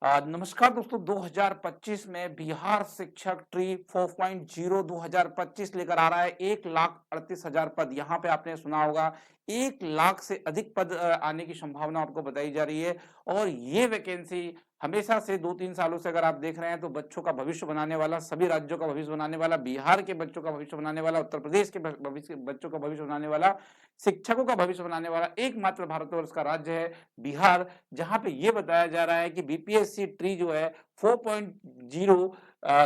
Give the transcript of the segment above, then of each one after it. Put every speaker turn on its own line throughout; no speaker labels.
नमस्कार दोस्तों। 2025 में बिहार शिक्षक ट्री 4.0 2025 लेकर आ रहा है। 1,38,000 पद। यहाँ पे आपने सुना होगा 1 लाख से अधिक पद आने की संभावना आपको बताई जा रही है। और ये वैकेंसी हमेशा से 2-3 सालों से अगर आप देख रहे हैं तो बच्चों का भविष्य बनाने वाला, सभी राज्यों का भविष्य बनाने वाला, बिहार के बच्चों का भविष्य बनाने वाला, उत्तर प्रदेश के भविष्य बच्चों का भविष्य बनाने वाला, शिक्षकों का भविष्य बनाने वाला एकमात्र भारतवर्ष का राज्य है बिहार। जहां पे ये बताया जा रहा है कि बीपीएससी ट्री जो है 4.0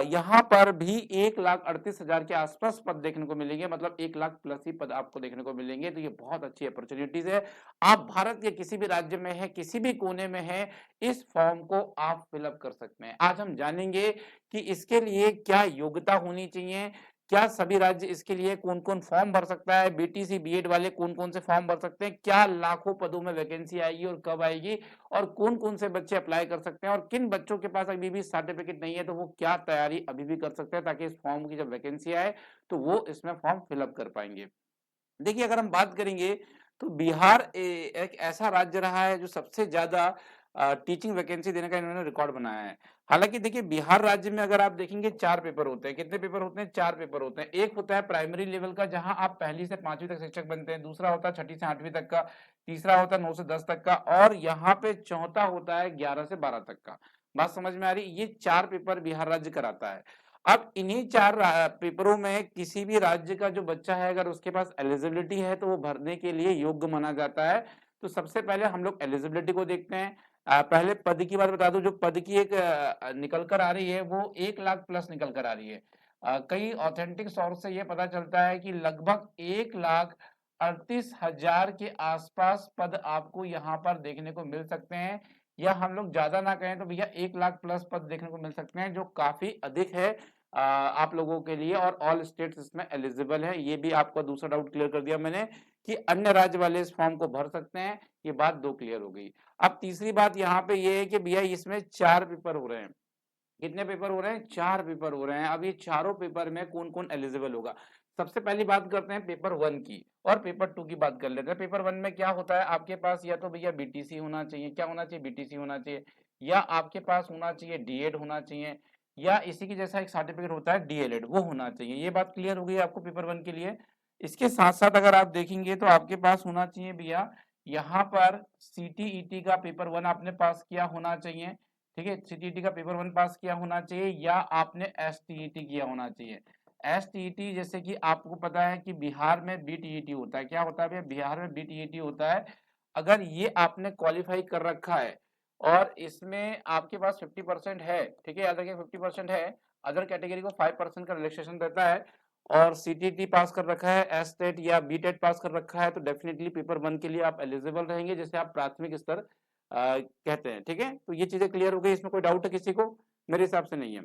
यहाँ पर भी 1,38,000 के आसपास पद देखने को मिलेंगे, मतलब 1 लाख प्लस ही पद आपको देखने को मिलेंगे। तो ये बहुत अच्छी अपॉर्चुनिटीज है। आप भारत के किसी भी राज्य में है, किसी भी कोने में है, इस फॉर्म को आप फिलअप कर सकते हैं। आज हम जानेंगे कि इसके लिए क्या योग्यता होनी चाहिए, क्या सभी राज्य इसके लिए कौन-कौन फॉर्म भर सकता है, बीटीसी बीएड वाले कौन-कौन से फॉर्म भर सकते हैं, क्या लाखों पदों में वैकेंसी आएगी और कब आएगी, और कौन-कौन से बच्चे अप्लाई कर सकते हैं, और किन बच्चों के पास अभी भी सर्टिफिकेट नहीं है तो वो क्या तैयारी अभी भी कर सकते हैं ताकि इस फॉर्म की जब वैकेंसी आए तो वो इसमें फॉर्म फिलअप कर पाएंगे। देखिए, अगर हम बात करेंगे तो बिहार एक ऐसा राज्य रहा है जो सबसे ज्यादा टीचिंग वैकेंसी देने का इन्होंने रिकॉर्ड बनाया है। हालांकि देखिए, बिहार राज्य में अगर आप देखेंगे 4 पेपर होते हैं। कितने पेपर होते हैं? 4 पेपर होते हैं। एक होता है प्राइमरी लेवल का, जहां आप पहली से 5वीं तक शिक्षक बनते हैं। दूसरा होता है 6ठी से 8वीं तक का। तीसरा होता है 9 से 10 तक का। और यहाँ पे चौथा होता है 11 से 12 तक का। बात समझ में आ रही? ये 4 पेपर बिहार राज्य कराता है। अब इन्हीं 4 पेपरों में किसी भी राज्य का जो बच्चा है, अगर उसके पास एलिजिबिलिटी है तो वो भरने के लिए योग्य माना जाता है। तो सबसे पहले हम लोग एलिजिबिलिटी को देखते हैं। पहले पद की बात बता दूं। जो पद की एक निकल कर आ रही है वो 1 लाख प्लस निकल कर आ रही है। कई ऑथेंटिक सोर्स से ये पता चलता है कि लगभग 1,38,000 के आसपास पद आपको यहाँ पर देखने को मिल सकते हैं। या हम लोग ज्यादा ना कहें तो भैया 1 लाख प्लस पद देखने को मिल सकते हैं, जो काफी अधिक है आप लोगों के लिए। और ऑल स्टेट्स इसमें एलिजिबल है। ये भी आपका दूसरा डाउट क्लियर कर दिया मैंने कि अन्य राज्य वाले इस फॉर्म को भर सकते हैं। ये बात 2 क्लियर हो गई। अब तीसरी बात यहाँ पे ये है कि भैया इसमें 4 पेपर हो रहे हैं। कितने पेपर हो रहे हैं? 4 पेपर हो रहे हैं। अब ये चारों पेपर में कौन कौन एलिजिबल होगा? सबसे पहली बात करते हैं पेपर 1 की, और पेपर 2 की बात कर लेते हैं। पेपर 1 में क्या होता है? आपके पास या तो भैया बीटीसी होना चाहिए। क्या होना चाहिए? बीटीसी होना चाहिए। या आपके पास होना चाहिए डीएड होना चाहिए, या इसी की जैसा एक सर्टिफिकेट होता है डीएलएड, वो होना चाहिए। ये बात क्लियर हो गई आपको पेपर 1 के लिए। इसके साथ साथ अगर आप देखेंगे तो आपके पास होना चाहिए भैया यहाँ पर सीटीईटी का पेपर 1 आपने पास किया होना चाहिए। ठीक है, सीटीईटी का पेपर 1 पास किया होना चाहिए, या आपने एसटीईटी किया होना चाहिए। एसटीईटी जैसे कि आपको पता है कि बिहार में बीटीईटी होता है। क्या होता है भैया? बिहार में बीटीईटी होता है। अगर ये आपने क्वालिफाई कर रखा है और इसमें आपके पास 50% है, ठीक है, याद रखिए 50% है, अदर कैटेगरी को 5% का रिलैक्सेशन रहता है, और सीटीटी पास कर रखा है, एस टेट या बी टेट पास कर रखा है, तो डेफिनेटली पेपर 1 के लिए आप एलिजिबल रहेंगे, जैसे आप प्राथमिक स्तर कहते हैं। ठीक है, तो ये चीजें क्लियर हो गई। इसमें कोई डाउट है किसी को? मेरे हिसाब से नहीं है।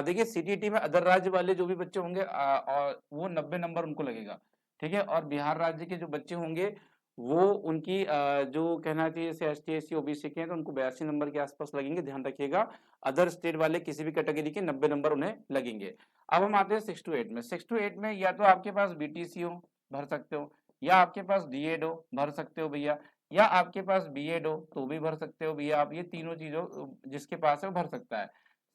देखिए, सीटीटी में अदर राज्य वाले जो भी बच्चे होंगे और वो 90 नंबर उनको लगेगा। ठीक है, और बिहार राज्य के जो बच्चे होंगे वो उनकी जो कहना चाहिए जैसे एसटी एससी ओबीसी के हैं तो उनको 82 नंबर के आसपास लगेंगे, ध्यान रखिएगा। अदर स्टेट वाले किसी भी कैटेगरी के 90 नंबर उन्हें लगेंगे। अब हम आते हैं 6 to 8 में। 6 to 8 में या तो आपके पास बीटीसी हो, भर सकते हो, या आपके पास डीएड हो, भर सकते हो भैया, या आपके पास बीएड हो तो भी भर सकते हो भैया। आप ये तीनों चीजों जिसके पास है वो भर सकता है।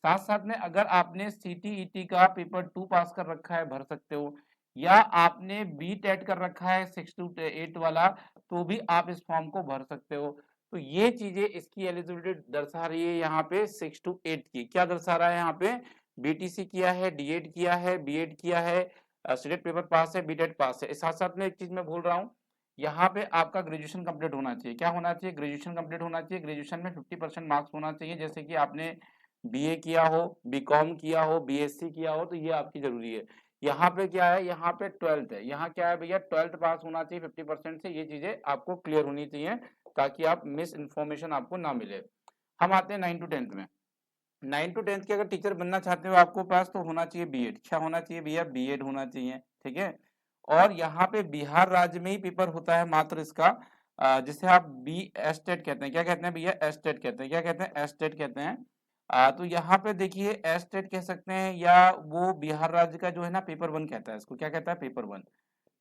साथ साथ में अगर आपने सीटीईटी का पेपर 2 पास कर रखा है, भर सकते हो, या आपने बी टेट कर रखा है 6 to 8 वाला, तो भी आप इस फॉर्म को भर सकते हो। तो ये चीजें इसकी एलिजिबिलिटी दर्शा रही है यहाँ पे 6 to 8 की। क्या दर्शा रहा है यहाँ पे? बीटीसी किया है, डीएड किया है, बीएड किया है, स्टेट पेपर पास है, बीटेट पास है। साथ साथ में एक चीज मैं भूल रहा हूँ, यहाँ पे आपका ग्रेजुएशन कंप्लीट होना चाहिए। क्या होना चाहिए? ग्रेजुएशन कंप्लीट होना चाहिए। ग्रेजुएशन में 50% मार्क्स होना चाहिए, जैसे कि आपने बीए किया हो, बीकॉम किया हो, बीएससी किया हो, तो ये आपकी जरूरी है। यहाँ पे क्या है? यहाँ पे 12th है। यहाँ क्या है भैया? 12th पास होना चाहिए 50% से। ये चीजें आपको क्लियर होनी चाहिए ताकि आप मिस इन्फॉर्मेशन आपको ना मिले। हम आते हैं 9 to 10 में। 9 to 10 के अगर टीचर बनना चाहते हो आपको पास, तो होना चाहिए बीएड। क्या होना चाहिए भैया? बीएड होना चाहिए। ठीक है, और यहाँ पे बिहार राज्य में ही पेपर होता है मात्र इसका, जिसे आप बी एस्टेट कहते हैं। क्या कहते हैं भैया? एस्टेट कहते हैं। क्या कहते हैं? एस्टेट कहते हैं। तो यहाँ पे देखिए एस्टेट कह सकते हैं, या वो बिहार राज्य का जो है ना पेपर 1 कहता है इसको। क्या कहता है? पेपर 1।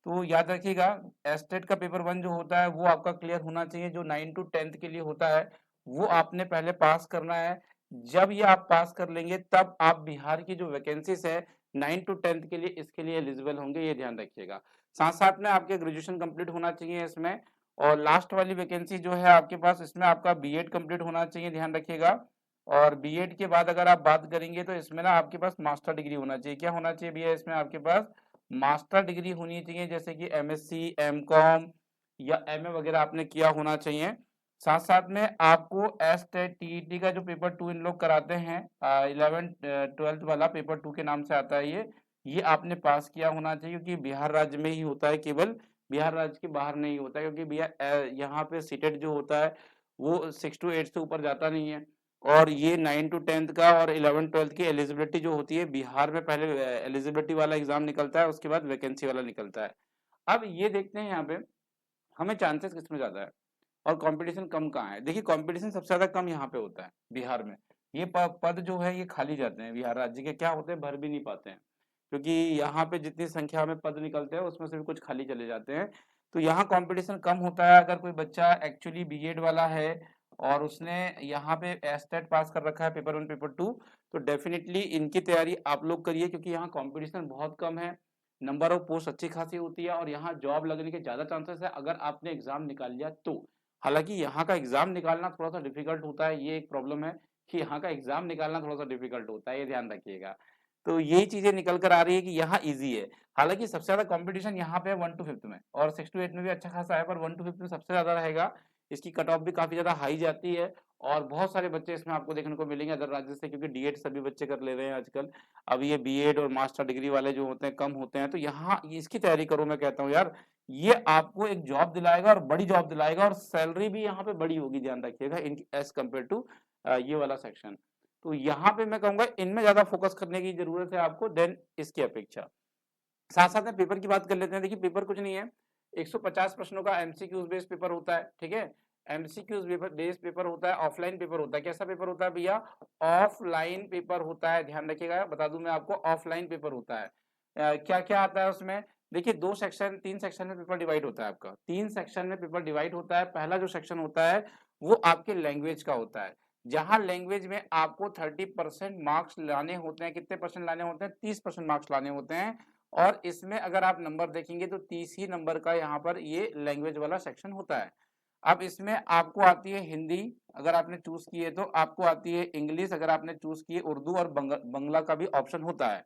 तो याद रखिएगा, एस्टेट का पेपर 1 जो होता है वो आपका क्लियर होना चाहिए, जो 9 to 10 के लिए होता है। वो आपने पहले पास करना है। जब ये आप पास कर लेंगे तब आप बिहार की जो वैकेंसीज है 9 टू 10th के लिए इसके लिए एलिजिबल होंगे, ये ध्यान रखिएगा। साथ साथ में आपके ग्रेजुएशन कंप्लीट होना चाहिए इसमें, और लास्ट वाली वैकेंसी जो है आपके पास इसमें आपका बीएड कंप्लीट होना चाहिए, ध्यान रखिएगा। और बीएड के बाद अगर आप बात करेंगे तो इसमें ना आपके पास मास्टर डिग्री होना चाहिए। क्या होना चाहिए भैया इसमें आपके पास? मास्टर डिग्री होनी चाहिए, जैसे कि एमएससी, एमकॉम या एमए वगैरह आपने किया होना चाहिए। साथ साथ में आपको एस टेट टीईटी का जो पेपर 2 इन लोग कराते हैं 11th 12th वाला पेपर 2 के नाम से आता है ये आपने पास किया होना चाहिए, क्योंकि बिहार राज्य में ही होता है, केवल बिहार राज्य के बाहर नहीं होता है, क्योंकि भैया यहाँ पे सीटेट जो होता है वो 6 to 8 से ऊपर जाता नहीं है। और ये 9 to 10th का और 11th 12th की एलिजिबिलिटी जो होती है बिहार में, पहले एलिजिबिलिटी वाला एग्जाम निकलता है, उसके बाद वैकेंसी वाला निकलता है। अब ये देखते हैं यहाँ पे हमें चांसेस किसमें ज्यादा है और कंपटीशन कम कहाँ है। देखिए कंपटीशन सबसे ज्यादा कम यहाँ पे होता है बिहार में। ये पद जो है ये खाली जाते हैं बिहार राज्य के, क्या होते हैं, भर भी नहीं पाते हैं, क्योंकि यहाँ पे जितनी संख्या में पद निकलते हैं उसमें से भी कुछ खाली चले जाते हैं। तो यहाँ कंपटीशन कम होता है। अगर कोई बच्चा एक्चुअली बीएड वाला है और उसने यहाँ पे एस्टेट पास कर रखा है पेपर 1 पेपर 2, तो डेफिनेटली इनकी तैयारी आप लोग करिए, क्योंकि यहाँ कंपटीशन बहुत कम है, नंबर ऑफ पोस्ट अच्छी खासी होती है और यहाँ जॉब लगने के ज्यादा चांसेस है अगर आपने एग्जाम निकाल लिया तो। हालांकि यहाँ का एग्जाम निकालना थोड़ा सा डिफिकल्ट होता है, ये एक प्रॉब्लम है कि यहाँ का एग्जाम निकालना थोड़ा सा डिफिकल्ट होता है, ये ध्यान रखिएगा। तो यही चीजें निकल कर आ रही है कि यहाँ इजी है। हालांकि सबसे ज्यादा कंपटीशन यहाँ पे 1 to 5th में, और 6 to 8 में भी अच्छा खासा है, पर 1 to 5th में सबसे ज्यादा रहेगा। इसकी कट ऑफ भी काफी ज्यादा हाई जाती है और बहुत सारे बच्चे इसमें आपको देखने को मिलेंगे अदर राज्य से, क्योंकि डीएड सभी बच्चे कर ले रहे हैं आजकल। अब ये बीएड और मास्टर डिग्री वाले जो होते हैं कम होते हैं, तो यहाँ इसकी तैयारी करो, मैं कहता हूँ यार ये आपको एक जॉब दिलाएगा और बड़ी जॉब दिलाएगा, और सैलरी भी यहाँ पे बड़ी होगी, ध्यान रखिएगा, इन एज कम्पेयर टू ये वाला सेक्शन। तो यहाँ पे मैं कहूंगा इनमें ज्यादा फोकस करने की जरूरत है आपको देन इसकी अपेक्षा। साथ साथ में पेपर की बात कर लेते हैं। देखिए पेपर कुछ नहीं है, 150 प्रश्नों का एमसीक्यूज बेस्ड पेपर होता है, ठीक है। एमसीक्यूज बेस्ड पेपर होता है, ऑफलाइन पेपर होता है। कैसा पेपर होता है भैया? ऑफलाइन पेपर होता है, ध्यान रखिएगा, बता दूं मैं आपको, ऑफलाइन पेपर होता है। क्या क्या आता है उसमें? देखिए 3 सेक्शन में पेपर डिवाइड होता है आपका, 3 सेक्शन में पेपर डिवाइड होता है। पहला जो सेक्शन होता है वो आपके लैंग्वेज का होता है, जहां लैंग्वेज में आपको 30% मार्क्स लाने होते हैं। कितने परसेंट लाने होते हैं? 30% मार्क्स लाने होते हैं। और इसमें अगर आप नंबर देखेंगे तो 30 ही नंबर का यहाँ पर ये लैंग्वेज वाला सेक्शन होता है। अब इसमें आपको आती है हिंदी अगर आपने चूज की है, तो आपको आती है इंग्लिश अगर आपने चूज की है, उर्दू और बंगला का भी ऑप्शन होता है।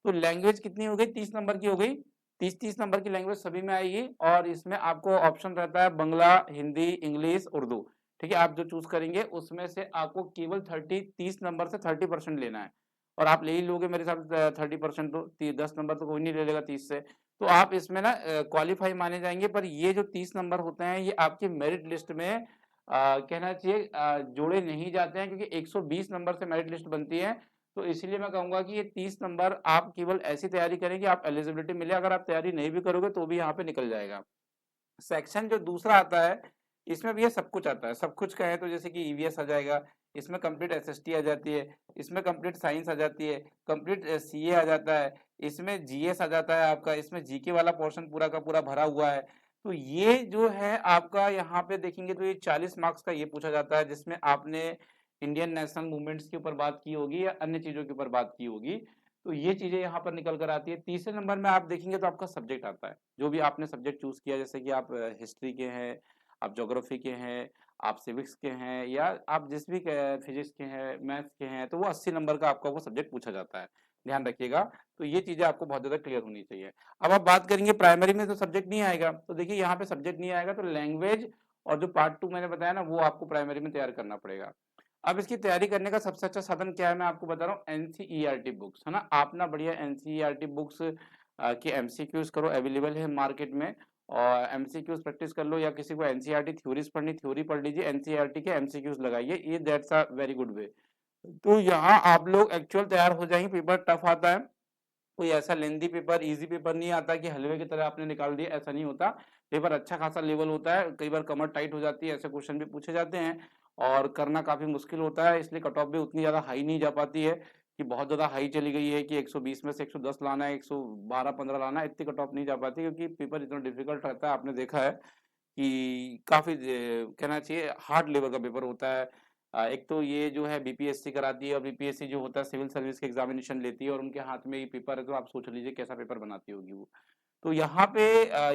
तो लैंग्वेज कितनी हो गई? 30 नंबर की हो गई। 30 नंबर की लैंग्वेज सभी में आएगी, और इसमें आपको ऑप्शन रहता है बंगला, हिंदी, इंग्लिश, उर्दू, ठीक है। आप जो चूज करेंगे उसमें से आपको केवल 30 नंबर से 30% लेना है, और आप ले ही लोगे मेरे साथ 30%, तो 10 नंबर तो कोई नहीं ले लेगा 30 से। तो आप इसमें ना क्वालिफाई माने जाएंगे। पर ये जो 30 नंबर होते हैं ये आपके मेरिट लिस्ट में कहना चाहिए जोड़े नहीं जाते हैं, क्योंकि 120 नंबर से मेरिट लिस्ट बनती है। तो इसलिए मैं कहूंगा कि ये 30 नंबर आप केवल ऐसी तैयारी करें कि आप एलिजिबिलिटी मिले, अगर आप तैयारी नहीं भी करोगे तो भी यहाँ पे निकल जाएगा। सेक्शन जो दूसरा आता है इसमें भी ये सब कुछ आता है। सब कुछ कहे तो जैसे कि ईवीएस आ जाएगा, इसमें कंप्लीट एसएसटी आ जाती है, इसमें कंप्लीट साइंस आ जाती है, कंप्लीट सीए आ जाता है, इसमें जीएस आ जाता है आपका, इसमें जीके वाला पोर्शन पूरा का पूरा भरा हुआ है। तो ये जो है आपका यहाँ पे देखेंगे तो ये 40 मार्क्स का ये पूछा जाता है, जिसमें आपने इंडियन नेशनल मूवमेंट्स के ऊपर बात की होगी या अन्य चीजों के ऊपर बात की होगी। तो ये चीजें यहाँ पर निकल कर आती है। तीसरे नंबर में आप देखेंगे तो आपका सब्जेक्ट आता है, जो भी आपने सब्जेक्ट चूज किया, जैसे कि आप हिस्ट्री के हैं, आप ज्योग्राफी के हैं, आप सिविक्स के हैं, या आप जिस भी फिजिक्स के हैं, मैथ्स के हैं, तो वो 80 नंबर का आपका वो सब्जेक्ट पूछा जाता है, ध्यान रखिएगा। तो ये चीजें आपको बहुत ज्यादा क्लियर होनी चाहिए। अब आप बात करेंगे प्राइमरी में तो सब्जेक्ट नहीं आएगा, तो देखिए यहाँ पे सब्जेक्ट नहीं आएगा, तो लैंग्वेज और जो पार्ट 2 मैंने बताया ना वो आपको प्राइमरी में तैयार करना पड़ेगा। अब इसकी तैयारी करने का सबसे अच्छा साधन क्या है, मैं आपको बता रहा हूँ, एनसीईआरटी बुक्स है ना। आप ना बढ़िया एनसीईआरटी बुक्स के एमसीक्यूज करो, अवेलेबल है मार्केट में, और एमसीक्यूज प्रैक्टिस कर लो, या किसी को एनसीईआरटी थ्योरीज पढ़नी थ्योरी पढ़ लीजिए, एनसीईआरटी के एमसीक्यूज लगाइए, ये that's a very good way. तो यहाँ आप लोग एक्चुअल तैयार हो जाएंगे। पेपर टफ आता है, कोई ऐसा लेंदी पेपर, इजी पेपर नहीं आता कि हलवे की तरह आपने निकाल दिया, ऐसा नहीं होता। पेपर अच्छा खासा लेवल होता है, कई बार कमर टाइट हो जाती है, ऐसे क्वेश्चन भी पूछे जाते हैं, और करना काफी मुश्किल होता है, इसलिए कट ऑफ भी उतनी ज्यादा हाई नहीं जा पाती है कि बहुत ज्यादा हाई चली गई है कि 120 में से 110 लाना है, 112-15 लाना है, इतनी कट ऑफ नहीं जा पाती, क्योंकि पेपर इतना डिफिकल्ट रहता है, आपने देखा है कि काफ़ी कहना चाहिए हार्ड लेवल का पेपर होता है। एक तो ये जो है बीपीएससी कराती है और बीपीएससी जो होता है सिविल सर्विस के एग्जामिनेशन लेती है और उनके हाथ में ये पेपर है, तो आप सोच लीजिए कैसा पेपर बनाती होगी वो। तो यहाँ पे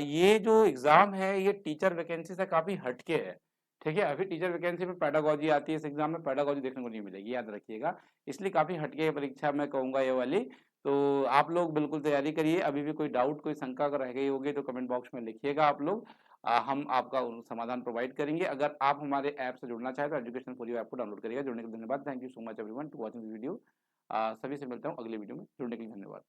ये जो एग्जाम है ये टीचर वैकेंसी से काफी हटके है। ठीक है, अभी टीचर वैकेंसी में पेडागोजी आती है, इस एग्जाम में पेडागोजी देखने को नहीं मिलेगी, याद रखिएगा। इसलिए काफी हटके है परीक्षा, मैं कहूंगा ये वाली। तो आप लोग बिल्कुल तैयारी करिए। अभी भी कोई डाउट, कोई शंका अगर रह गई होगी तो कमेंट बॉक्स में लिखिएगा आप लोग। हम आपका समाधान प्रोवाइड करेंगे। अगर आप हमारे ऐप से जुड़ना चाहे तो एजुकेशन फॉर यू ऐप को डाउनलोड करिएगा। जुड़ने के लिए धन्यवाद। Thank you so much everyone to watching this video. सभी से मिलता हूँ अगले वीडियो में। जुड़ने के लिए धन्यवाद।